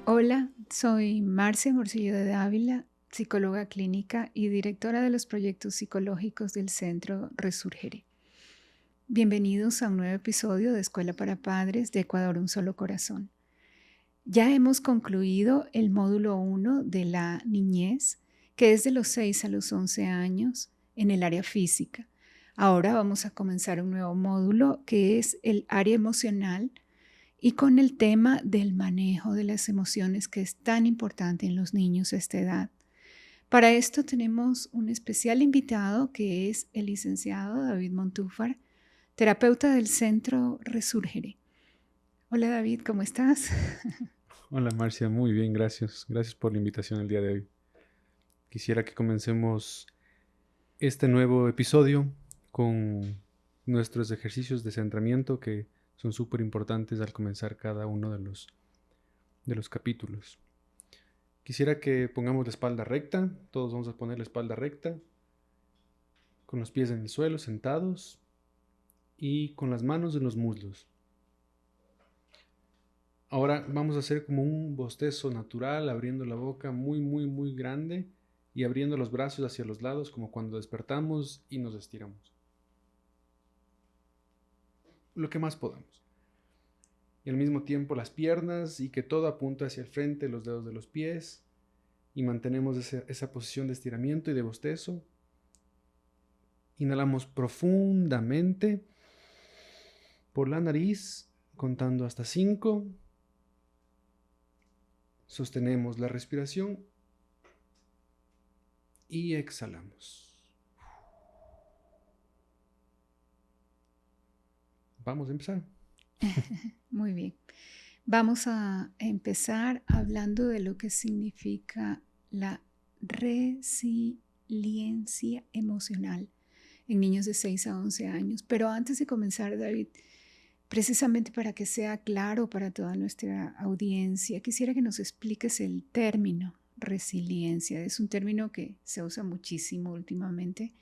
Hola, soy Marcia Morcillo de Dávila, psicóloga clínica y directora de los proyectos psicológicos del Centro Resurgere. Bienvenidos a un nuevo episodio de Escuela para Padres de Ecuador Un Solo Corazón. Ya hemos concluido el módulo 1 de la niñez, que es de los 6 a los 11 años en el área física. Ahora vamos a comenzar un nuevo módulo que es el área emocional y con el tema del manejo de las emociones que es tan importante en los niños a esta edad. Para esto tenemos un especial invitado que es el licenciado David Montúfar, terapeuta del Centro Resurgere. Hola David, ¿cómo estás? Hola Marcia, muy bien, gracias. Gracias por la invitación el día de hoy. Quisiera que comencemos este nuevo episodio con nuestros ejercicios de centramiento que son súper importantes al comenzar cada uno de los capítulos. Quisiera que pongamos la espalda recta, todos vamos a poner la espalda recta, con los pies en el suelo, sentados y con las manos en los muslos. Ahora vamos a hacer como un bostezo natural, abriendo la boca muy, muy, muy grande y abriendo los brazos hacia los lados, como cuando despertamos y nos estiramos. Lo que más podamos. Y al mismo tiempo las piernas y que todo apunte hacia el frente, los dedos de los pies. Y mantenemos esa posición de estiramiento y de bostezo. Inhalamos profundamente por la nariz, contando hasta 5. Sostenemos la respiración y exhalamos. Vamos a empezar. Muy bien. Vamos a empezar hablando de lo que significa la resiliencia emocional en niños de 6 a 11 años. Pero antes de comenzar, David, precisamente para que sea claro para toda nuestra audiencia, quisiera que nos expliques el término resiliencia. Es un término que se usa muchísimo últimamente,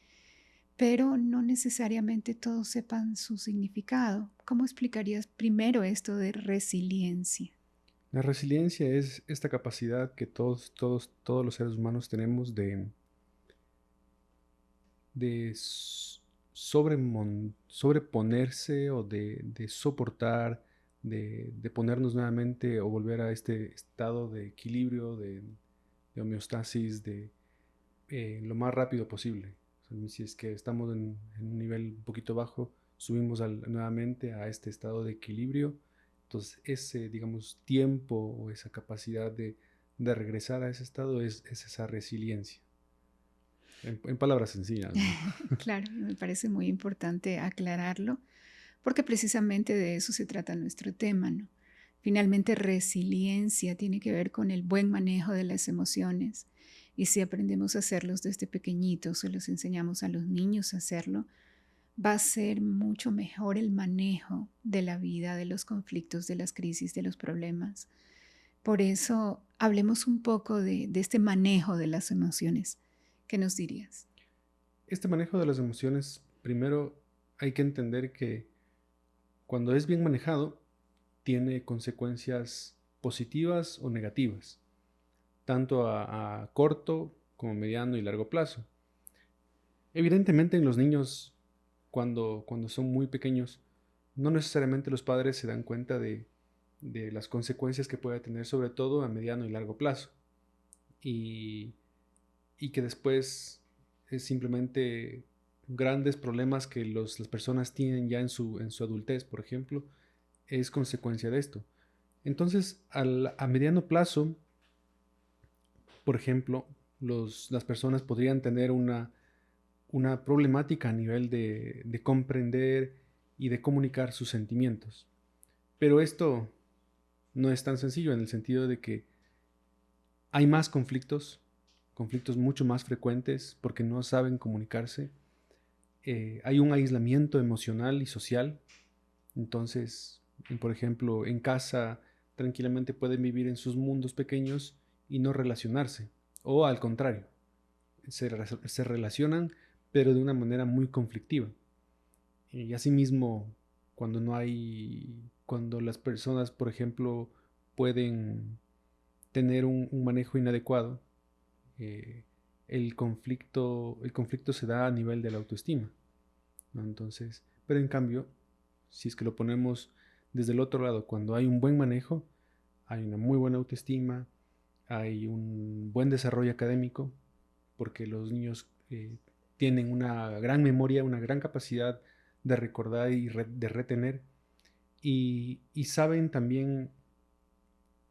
pero no necesariamente todos sepan su significado. ¿Cómo explicarías primero esto de resiliencia? La resiliencia es esta capacidad que todos los seres humanos tenemos de sobreponerse o de soportar, de ponernos nuevamente o volver a este estado de equilibrio, de homeostasis, lo más rápido posible. O sea, si es que estamos en un nivel un poquito bajo, subimos nuevamente a este estado de equilibrio. Entonces, ese, digamos, tiempo o esa capacidad de regresar a ese estado es esa resiliencia. En palabras sencillas, ¿no? Claro, me parece muy importante aclararlo, porque precisamente de eso se trata nuestro tema, ¿no? Finalmente, resiliencia tiene que ver con el buen manejo de las emociones. Y si aprendemos a hacerlos desde pequeñitos o los enseñamos a los niños a hacerlo, va a ser mucho mejor el manejo de la vida, de los conflictos, de las crisis, de los problemas. Por eso, hablemos un poco de este manejo de las emociones. ¿Qué nos dirías? Este manejo de las emociones, primero hay que entender que cuando es bien manejado, tiene consecuencias positivas o negativas, tanto a corto como mediano y largo plazo. Evidentemente en los niños, cuando son muy pequeños, no necesariamente los padres se dan cuenta de las consecuencias que puede tener, sobre todo a mediano y largo plazo. Y, y que después es simplemente grandes problemas que las personas tienen ya en su adultez, por ejemplo, es consecuencia de esto. Entonces, a mediano plazo, por ejemplo, las personas podrían tener una problemática a nivel de comprender y de comunicar sus sentimientos. Pero esto no es tan sencillo en el sentido de que hay más conflictos mucho más frecuentes porque no saben comunicarse. Hay un aislamiento emocional y social. Entonces, por ejemplo, en casa tranquilamente pueden vivir en sus mundos pequeños y no relacionarse. O al contrario, se relacionan pero de una manera muy conflictiva. Y asimismo, cuando las personas, por ejemplo, pueden tener un manejo inadecuado, eh, el conflicto se da a nivel de la autoestima, ¿no? Entonces, pero en cambio, si es que lo ponemos desde el otro lado, cuando hay un buen manejo, hay una muy buena autoestima, hay un buen desarrollo académico, porque los niños tienen una gran memoria, una gran capacidad de recordar y de retener, y saben también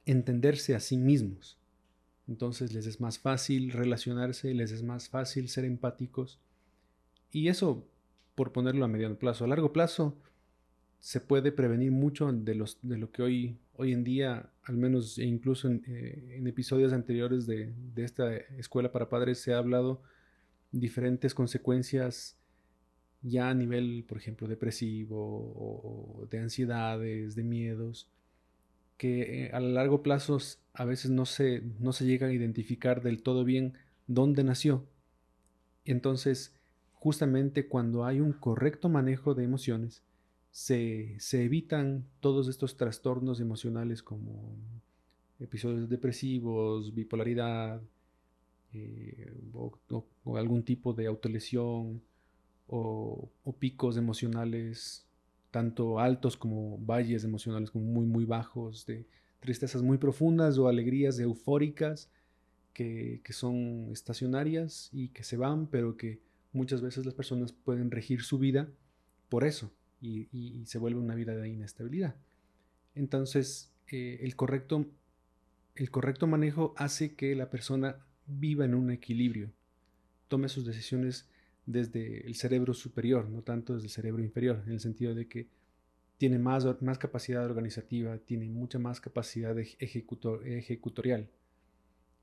entenderse a sí mismos. Entonces les es más fácil relacionarse, les es más fácil ser empáticos. Y eso, por ponerlo a mediano plazo. A largo plazo se puede prevenir mucho de lo que hoy en día, al menos e incluso en episodios anteriores de esta escuela para padres, se ha hablado diferentes consecuencias ya a nivel, por ejemplo, depresivo o de ansiedades, de miedos, que a largo plazo a veces no se llega a identificar del todo bien dónde nació. Entonces, justamente cuando hay un correcto manejo de emociones, se evitan todos estos trastornos emocionales como episodios depresivos, bipolaridad, o algún tipo de autolesión, o picos emocionales, tanto altos como valles emocionales, como muy, muy bajos, de tristezas muy profundas o alegrías eufóricas que son estacionarias y que se van, pero que muchas veces las personas pueden regir su vida por eso, y se vuelve una vida de inestabilidad. Entonces, el correcto manejo hace que la persona viva en un equilibrio, tome sus decisiones desde el cerebro superior, no tanto desde el cerebro inferior, en el sentido de que tiene más capacidad organizativa, tiene mucha más capacidad ejecutorial,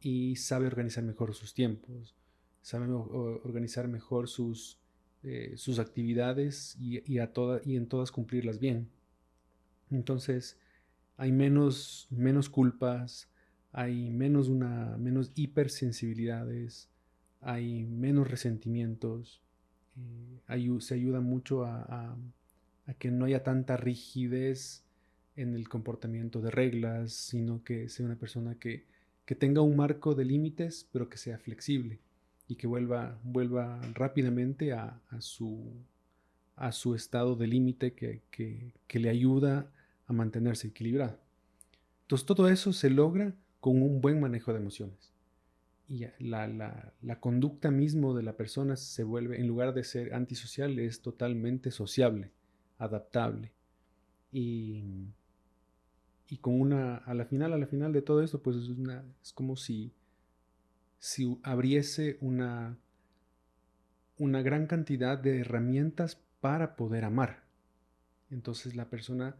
y sabe organizar mejor sus tiempos, sabe organizar mejor sus actividades, y en todas cumplirlas bien. Entonces hay menos culpas, hay menos hipersensibilidades, hay menos resentimientos, se ayuda mucho a que no haya tanta rigidez en el comportamiento de reglas, sino que sea una persona que tenga un marco de límites, pero que sea flexible y que vuelva rápidamente a su estado de límite que le ayuda a mantenerse equilibrado. Entonces todo eso se logra con un buen manejo de emociones. Y la conducta mismo de la persona se vuelve, en lugar de ser antisocial, es totalmente sociable, adaptable. Y, y a la final de todo esto, pues es como si abriese una gran cantidad de herramientas para poder amar. Entonces la persona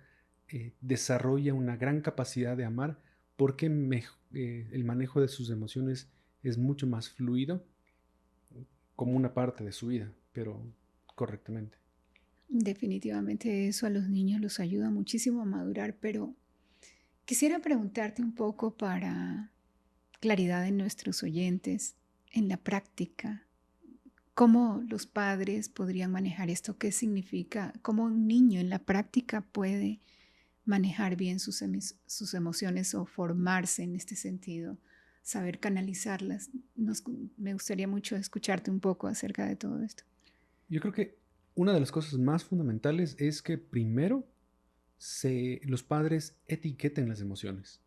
desarrolla una gran capacidad de amar, porque el manejo de sus emociones es mucho más fluido, como una parte de su vida, pero correctamente. Definitivamente eso a los niños los ayuda muchísimo a madurar, pero quisiera preguntarte un poco para claridad en nuestros oyentes, en la práctica, ¿cómo los padres podrían manejar esto? ¿Qué significa? ¿Cómo un niño en la práctica puede manejar bien sus emociones o formarse en este sentido? Saber canalizarlas. Me gustaría mucho escucharte un poco acerca de todo esto. Yo creo que una de las cosas más fundamentales es que primero los padres etiqueten las emociones,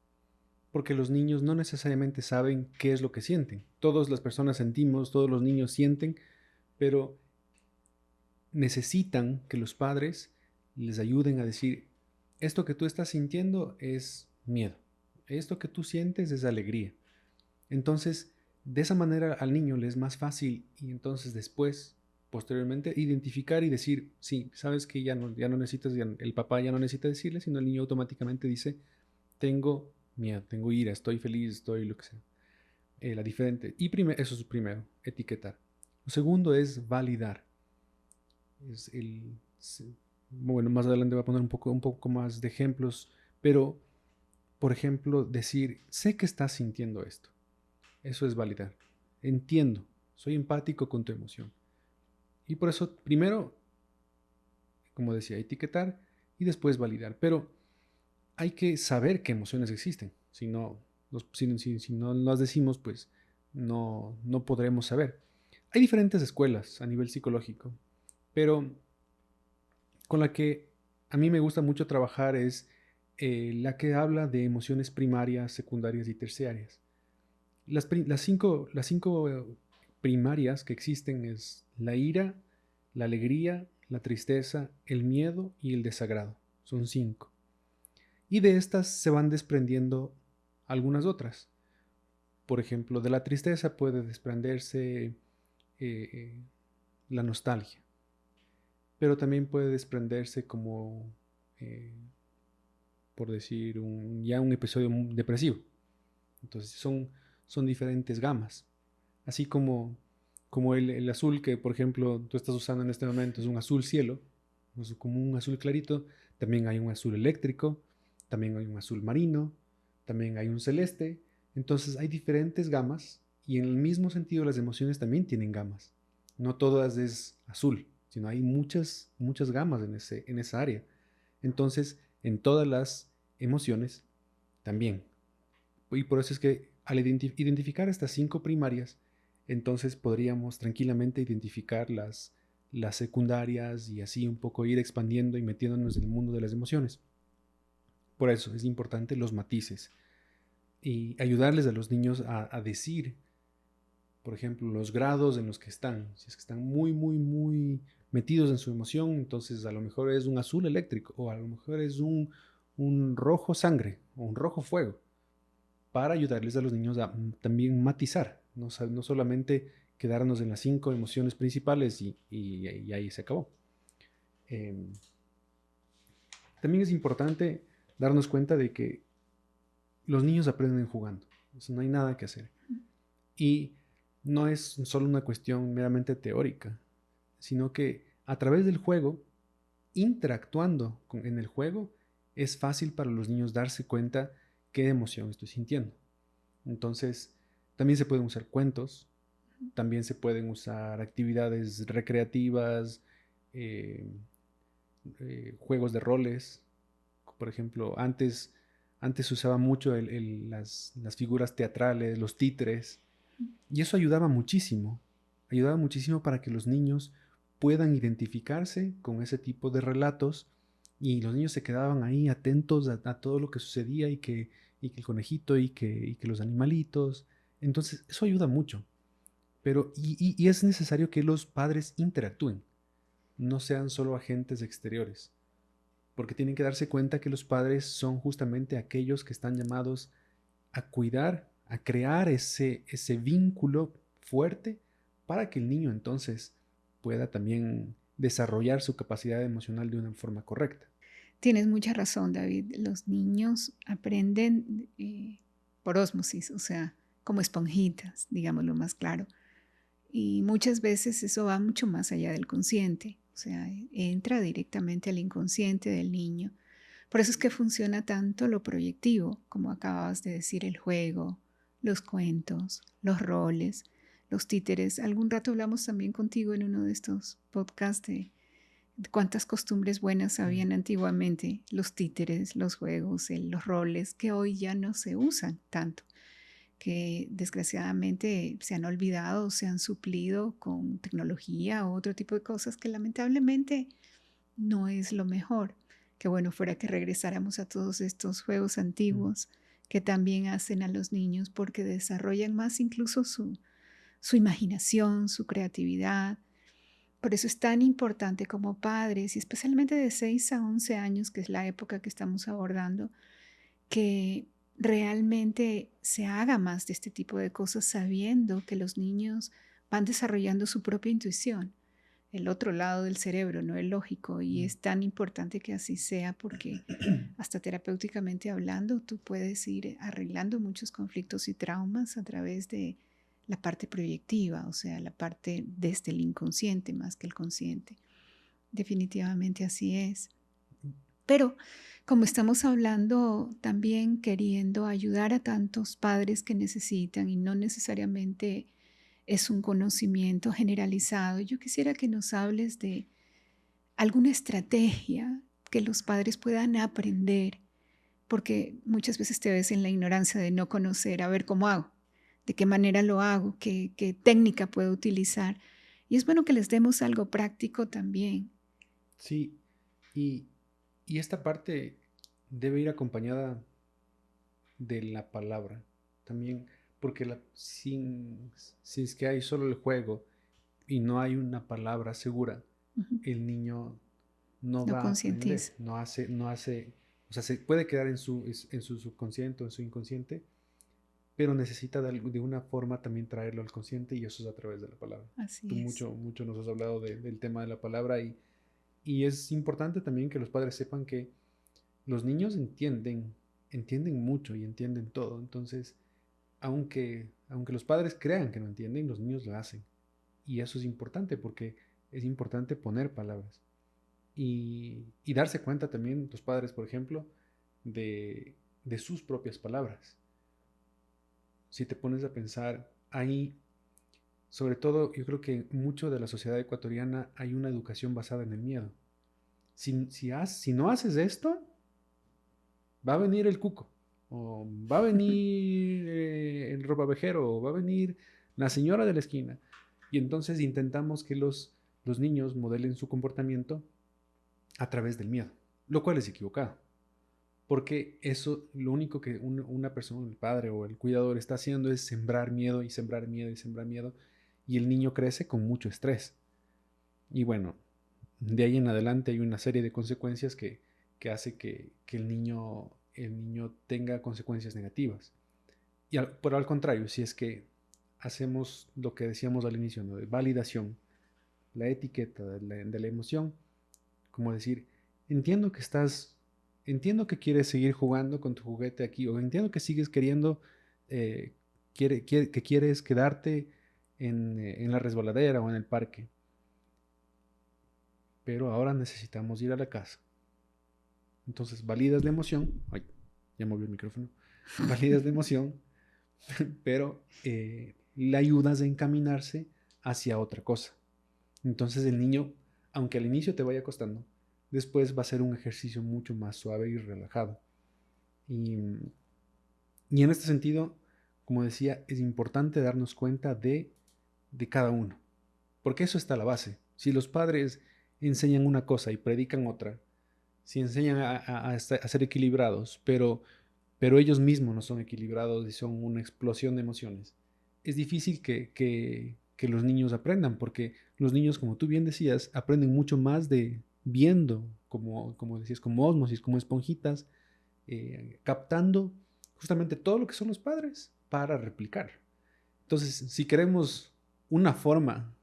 porque los niños no necesariamente saben qué es lo que sienten. Todas las personas sentimos, todos los niños sienten, pero necesitan que los padres les ayuden a decir: esto que tú estás sintiendo es miedo, esto que tú sientes es alegría. Entonces, de esa manera al niño le es más fácil, y entonces después, posteriormente, identificar y decir: sí, sabes que ya no necesitas, el papá ya no necesita decirle, sino el niño automáticamente dice: tengo miedo, tengo ira, estoy feliz, estoy lo que sea. La diferente. Eso es primero, etiquetar. Lo segundo es validar. Es bueno, más adelante voy a poner un poco más de ejemplos, pero, por ejemplo, decir: sé que estás sintiendo esto. Eso es validar. Entiendo, soy empático con tu emoción. Y por eso, primero, como decía, etiquetar y después validar. Pero hay que saber qué emociones existen. Si no, Si no las decimos, pues no podremos saber. Hay diferentes escuelas a nivel psicológico, pero con la que a mí me gusta mucho trabajar es la que habla de emociones primarias, secundarias y terciarias. Las cinco primarias que existen es la ira, la alegría, la tristeza, el miedo y el desagrado. Son 5. Y de estas se van desprendiendo algunas otras. Por ejemplo, de la tristeza puede desprenderse eh, la nostalgia, pero también puede desprenderse como, eh, por decir, ya un episodio depresivo. Entonces son diferentes gamas. Así como el azul que, por ejemplo, tú estás usando en este momento es un azul cielo, es como un azul clarito, también hay un azul eléctrico, también hay un azul marino, también hay un celeste. Entonces hay diferentes gamas y en el mismo sentido las emociones también tienen gamas. No todas es azul, sino hay muchas gamas en esa área. Entonces, en todas las emociones también. Y por eso es que al identificar estas 5 primarias, entonces podríamos tranquilamente identificar las secundarias y así un poco ir expandiendo y metiéndonos en el mundo de las emociones. Por eso es importante los matices y ayudarles a los niños a decir, por ejemplo, los grados en los que están. Si es que están muy metidos en su emoción, entonces a lo mejor es un azul eléctrico o a lo mejor es un rojo sangre o un rojo fuego, para ayudarles a los niños a también matizar, no solamente quedarnos en las 5 emociones principales y ahí se acabó. Eh, También es importante darnos cuenta de que los niños aprenden jugando, eso no hay nada que hacer. Y no es solo una cuestión meramente teórica, sino que a través del juego, interactuando en el juego, es fácil para los niños darse cuenta qué emoción estoy sintiendo. Entonces, también se pueden usar cuentos, también se pueden usar actividades recreativas, eh, juegos de roles. Por ejemplo, antes se usaba mucho las figuras teatrales, los títeres, y eso ayudaba muchísimo para que los niños puedan identificarse con ese tipo de relatos y los niños se quedaban ahí atentos a todo lo que sucedía y que el conejito y que los animalitos. Entonces, eso ayuda mucho. Pero, y es necesario que los padres interactúen, no sean solo agentes exteriores, porque tienen que darse cuenta que los padres son justamente aquellos que están llamados a cuidar, a crear ese vínculo fuerte para que el niño entonces pueda también desarrollar su capacidad emocional de una forma correcta. Tienes mucha razón, David. Los niños aprenden por ósmosis, o sea, como esponjitas, digámoslo más claro. Y muchas veces eso va mucho más allá del consciente, o sea, entra directamente al inconsciente del niño. Por eso es que funciona tanto lo proyectivo, como acabas de decir, el juego, los cuentos, los roles, los títeres. Algún rato hablamos también contigo en uno de estos podcasts de cuántas costumbres buenas habían antiguamente, los títeres, los juegos, los roles, que hoy ya no se usan tanto, que desgraciadamente se han olvidado, se han suplido con tecnología o otro tipo de cosas que lamentablemente no es lo mejor. Que bueno fuera que regresáramos a todos estos juegos antiguos que también hacen a los niños porque desarrollan más incluso su imaginación, su creatividad. Por eso es tan importante como padres, y especialmente de 6 a 11 años, que es la época que estamos abordando, que realmente se haga más de este tipo de cosas sabiendo que los niños van desarrollando su propia intuición, el otro lado del cerebro, no el lógico, y es tan importante que así sea porque hasta terapéuticamente hablando, tú puedes ir arreglando muchos conflictos y traumas a través de la parte proyectiva, o sea, la parte desde el inconsciente más que el consciente. Definitivamente así es. Pero como estamos hablando también queriendo ayudar a tantos padres que necesitan y no necesariamente es un conocimiento generalizado, yo quisiera que nos hables de alguna estrategia que los padres puedan aprender porque muchas veces te ves en la ignorancia de no conocer, a ver cómo hago, de qué manera lo hago, qué técnica puedo utilizar. Y es bueno que les demos algo práctico también. Sí, y, y esta parte debe ir acompañada de la palabra también, porque si es que hay solo el juego y no hay una palabra segura, Ujú. el niño no No va a aprender, concientiza. o sea, se puede quedar en su subconsciente o en su inconsciente, pero necesita de una forma también traerlo al consciente y eso es a través de la palabra. Tú Así es. mucho nos has hablado del tema de la palabra y es importante también que los padres sepan que los niños entienden mucho y entienden todo. Entonces, aunque los padres crean que no entienden, los niños lo hacen. Y eso es importante porque es importante poner palabras. Y darse cuenta también, los padres, por ejemplo, de sus propias palabras. Si te pones a pensar, ahí, sobre todo, yo creo que mucho de la sociedad ecuatoriana hay una educación basada en el miedo. Si no haces esto, va a venir el cuco, o va a venir el ropavejero, o va a venir la señora de la esquina. Y entonces intentamos que los niños modelen su comportamiento a través del miedo, lo cual es equivocado. Porque eso, lo único que una persona, el padre o el cuidador está haciendo es sembrar miedo y sembrar miedo y sembrar miedo. Y el niño crece con mucho estrés. Y bueno, de ahí en adelante hay una serie de consecuencias que hace que el niño tenga consecuencias negativas. Pero al contrario, si es que hacemos lo que decíamos al inicio, ¿no? De validación, la etiqueta de la emoción, como decir, entiendo que entiendo que quieres seguir jugando con tu juguete aquí, o entiendo que sigues queriendo, eh, que quieres quedarte en la resbaladera o en el parque, pero ahora necesitamos ir a la casa. Entonces validas la emoción, ay, ya movió el micrófono, validas la emoción, pero le ayudas a encaminarse hacia otra cosa. Entonces el niño, aunque al inicio te vaya costando, después va a ser un ejercicio mucho más suave y relajado. Y, y en este sentido, como decía, es importante darnos cuenta de cada uno, porque eso está a la base. Si los padres enseñan una cosa y predican otra, si enseñan a ser equilibrados, pero ellos mismos no son equilibrados y son una explosión de emociones, es difícil que los niños aprendan, porque los niños, como tú bien decías, aprenden mucho más de viendo, como decías, como ósmosis, como esponjitas, captando justamente todo lo que son los padres para replicar. Entonces, si queremos una forma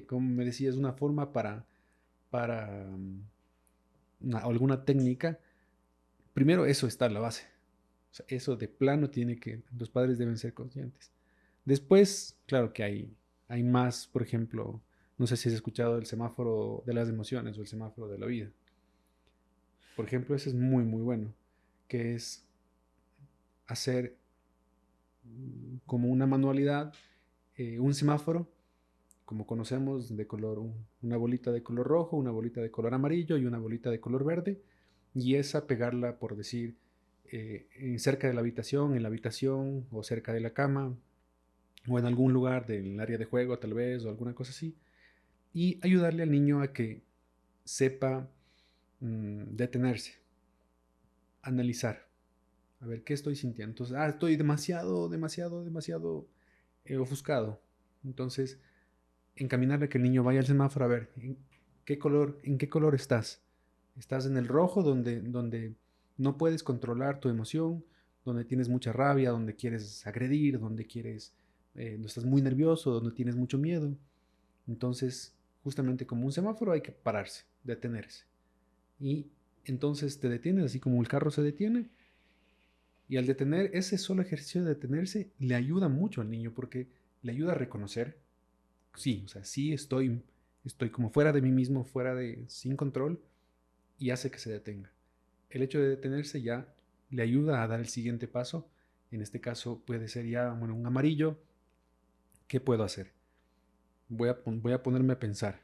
como me decías, una forma para alguna técnica, primero eso está en la base. O sea, eso de plano los padres deben ser conscientes. Después, claro que hay más, por ejemplo, no sé si has escuchado el semáforo de las emociones o el semáforo de la vida. Por ejemplo, ese es muy bueno, que es hacer como una manualidad, un semáforo, como conocemos, de una bolita de color rojo, una bolita de color amarillo y una bolita de color verde, y esa pegarla, por decir, cerca de la habitación, en la habitación o cerca de la cama, o en algún lugar del área de juego tal vez, o alguna cosa así, y ayudarle al niño a que sepa detenerse, analizar, a ver qué estoy sintiendo. Entonces, estoy demasiado ofuscado. Entonces, encaminarle a que el niño vaya al semáforo a ver en qué color estás. Estás en el rojo donde no puedes controlar tu emoción, donde tienes mucha rabia, donde quieres agredir, donde estás muy nervioso, donde tienes mucho miedo. Entonces, justamente como un semáforo hay que pararse, detenerse. Y entonces te detienes, así como el carro se detiene. Y al detener, ese solo ejercicio de detenerse le ayuda mucho al niño porque le ayuda a reconocer, sí, o sea, sí estoy como fuera de mí mismo, sin control, y hace que se detenga. El hecho de detenerse ya le ayuda a dar el siguiente paso. En este caso puede ser ya, bueno, un amarillo. ¿Qué puedo hacer? Voy a ponerme a pensar.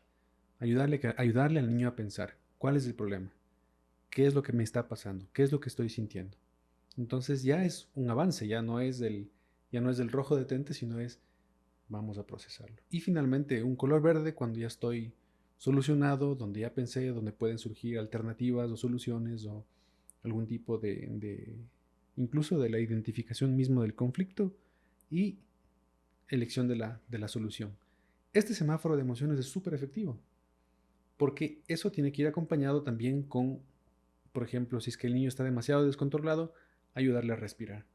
Ayudarle al niño a pensar. ¿Cuál es el problema? ¿Qué es lo que me está pasando? ¿Qué es lo que estoy sintiendo? Entonces ya es un avance, ya no es del rojo detente, sino es vamos a procesarlo. Y finalmente un color verde cuando ya estoy solucionado, donde ya pensé, donde pueden surgir alternativas o soluciones o algún tipo incluso de la identificación mismo del conflicto y elección de la solución. Este semáforo de emociones es súper efectivo, porque eso tiene que ir acompañado también con, por ejemplo, si es que el niño está demasiado descontrolado, ayudarle a respirar,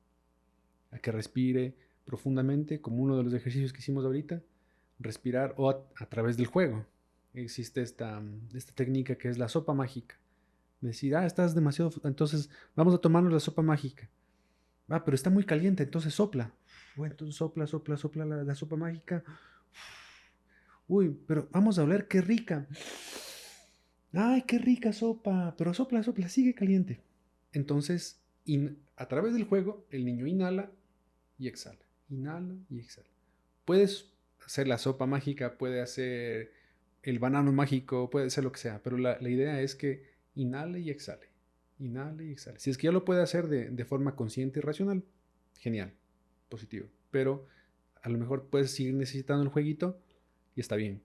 a que respire profundamente, como uno de los ejercicios que hicimos ahorita, respirar o a través del juego. Existe esta técnica que es la sopa mágica. Decir, estás demasiado, entonces vamos a tomarnos la sopa mágica. Pero está muy caliente, entonces sopla. Entonces sopla, sopla, sopla la sopa mágica. Uy, pero vamos a oler, qué rica. Ay, qué rica sopa, pero sopla, sopla, sigue caliente. Entonces, a través del juego, el niño inhala y exhala. Inhala y exhala. Puedes hacer la sopa mágica, puede hacer el banano mágico, puede ser lo que sea, pero la idea es que inhale y exhale. Inhale y exhale. Si es que ya lo puede hacer de forma consciente y racional, genial, positivo. Pero a lo mejor puedes seguir necesitando el jueguito y está bien.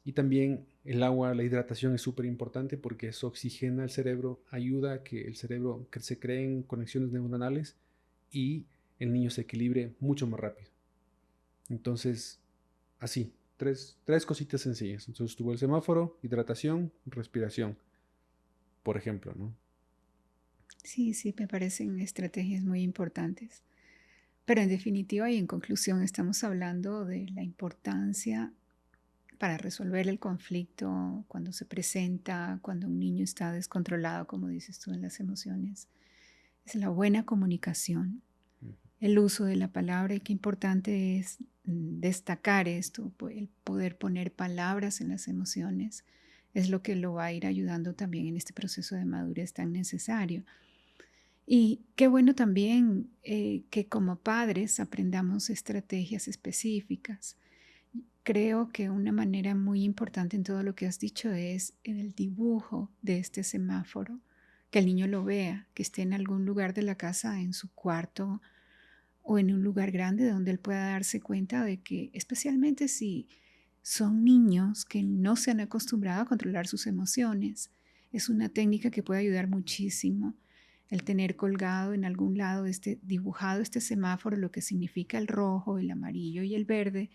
Y también el agua, la hidratación es súper importante porque eso oxigena el cerebro, ayuda a que el cerebro que se creen conexiones neuronales y el niño se equilibre mucho más rápido. Entonces, así, tres cositas sencillas. Entonces tuvo el semáforo, hidratación, respiración, por ejemplo, ¿no? Sí, sí, me parecen estrategias muy importantes. Pero en definitiva y en conclusión estamos hablando de la importancia para resolver el conflicto cuando se presenta, cuando un niño está descontrolado, como dices tú, en las emociones. Es la buena comunicación, el uso de la palabra y qué importante es destacar esto, el poder poner palabras en las emociones es lo que lo va a ir ayudando también en este proceso de madurez tan necesario. Y qué bueno también que como padres aprendamos estrategias específicas. Creo que una manera muy importante en todo lo que has dicho es en el dibujo de este semáforo, que el niño lo vea, que esté en algún lugar de la casa, en su cuarto o en un lugar grande donde él pueda darse cuenta de que, especialmente si son niños que no se han acostumbrado a controlar sus emociones, es una técnica que puede ayudar muchísimo el tener colgado en algún lado dibujado este semáforo, lo que significa el rojo, el amarillo y el verde,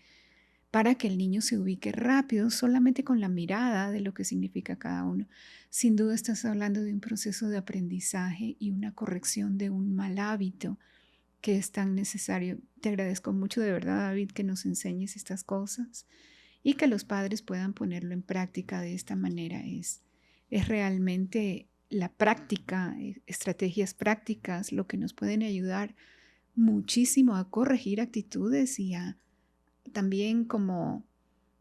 para que el niño se ubique rápido solamente con la mirada de lo que significa cada uno. Sin duda estás hablando de un proceso de aprendizaje y una corrección de un mal hábito que es tan necesario. Te agradezco mucho de verdad, David, que nos enseñes estas cosas y que los padres puedan ponerlo en práctica de esta manera. Es realmente la práctica, estrategias prácticas, lo que nos pueden ayudar muchísimo a corregir actitudes y a también como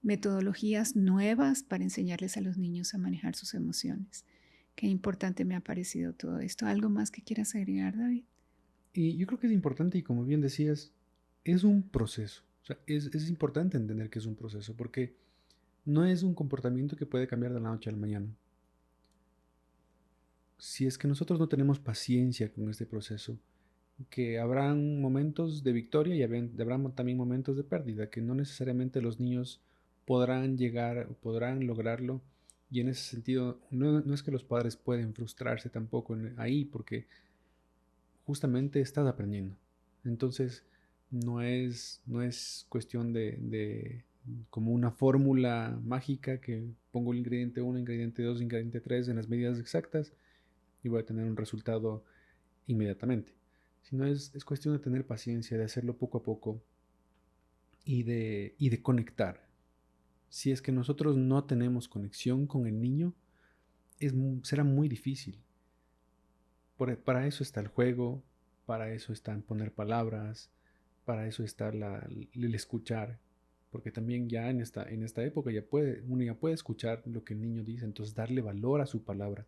metodologías nuevas para enseñarles a los niños a manejar sus emociones. Qué importante me ha parecido todo esto. ¿Algo más que quieras agregar, David? Y yo creo que es importante, y como bien decías, es un proceso. O sea, es importante entender que es un proceso, porque no es un comportamiento que puede cambiar de la noche a la mañana. Si es que nosotros no tenemos paciencia con este proceso, que habrán momentos de victoria y habrán también momentos de pérdida, que no necesariamente los niños podrán llegar o podrán lograrlo. Y en ese sentido, no es que los padres pueden frustrarse tampoco ahí, porque justamente estás aprendiendo. Entonces, no es cuestión de como una fórmula mágica que pongo el ingrediente 1, ingrediente 2, ingrediente 3 en las medidas exactas y voy a tener un resultado inmediatamente. Sino es cuestión de tener paciencia, de hacerlo poco a poco y de conectar. Si es que nosotros no tenemos conexión con el niño, será muy difícil. Para eso está el juego, para eso está poner palabras, para eso está el escuchar, porque también ya en esta época uno ya puede escuchar lo que el niño dice, entonces darle valor a su palabra.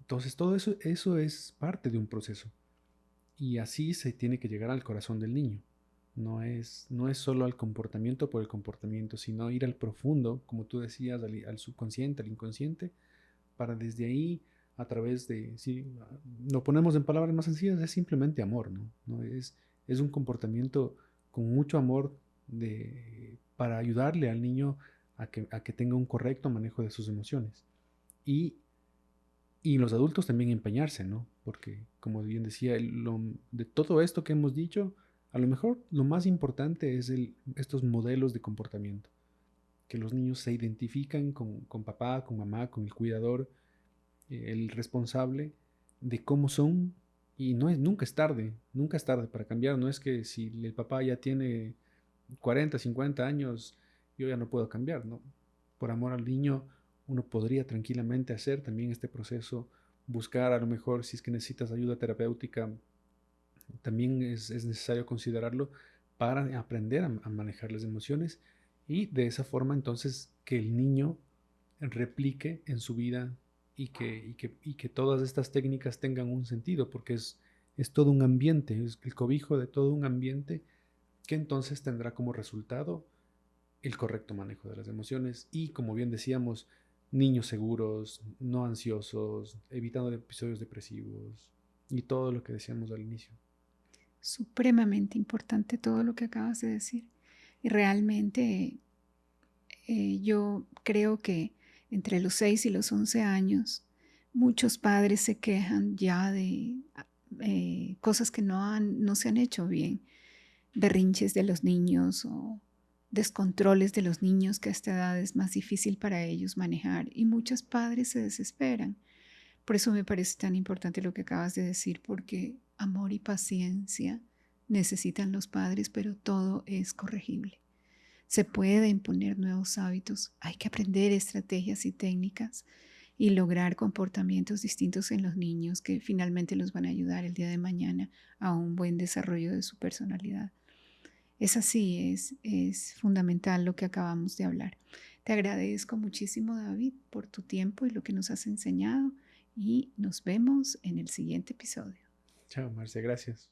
Entonces todo eso es parte de un proceso y así se tiene que llegar al corazón del niño. No es solo al comportamiento por el comportamiento, sino ir al profundo, como tú decías, al subconsciente, al inconsciente, para desde ahí a través de, si lo ponemos en palabras más sencillas, es simplemente amor, ¿no? Es un comportamiento con mucho amor para ayudarle al niño a que tenga un correcto manejo de sus emociones. Y, y los adultos también empeñarse, ¿no? Porque, como bien decía, de todo esto que hemos dicho, a lo mejor lo más importante es estos modelos de comportamiento, que los niños se identifican con papá, con mamá, con el cuidador, el responsable de cómo son. Y nunca es tarde para cambiar. No es que si el papá ya tiene 40, 50 años, yo ya no puedo cambiar, ¿no? Por amor al niño, uno podría tranquilamente hacer también este proceso, buscar a lo mejor si es que necesitas ayuda terapéutica, también es necesario considerarlo para aprender a manejar las emociones y de esa forma entonces que el niño replique en su vida y que todas estas técnicas tengan un sentido, porque es todo un ambiente, es el cobijo de todo un ambiente que entonces tendrá como resultado el correcto manejo de las emociones y, como bien decíamos, niños seguros, no ansiosos, evitando episodios depresivos y todo lo que decíamos al inicio. Supremamente importante todo lo que acabas de decir. Y realmente yo creo que entre los 6 y los 11 años, muchos padres se quejan ya de cosas que no se han hecho bien, berrinches de los niños o descontroles de los niños que a esta edad es más difícil para ellos manejar y muchos padres se desesperan. Por eso me parece tan importante lo que acabas de decir, porque amor y paciencia necesitan los padres, pero todo es corregible. Se puede imponer nuevos hábitos, hay que aprender estrategias y técnicas y lograr comportamientos distintos en los niños que finalmente los van a ayudar el día de mañana a un buen desarrollo de su personalidad. Es así, es fundamental lo que acabamos de hablar. Te agradezco muchísimo, David, por tu tiempo y lo que nos has enseñado y nos vemos en el siguiente episodio. Chao, Marcia, gracias.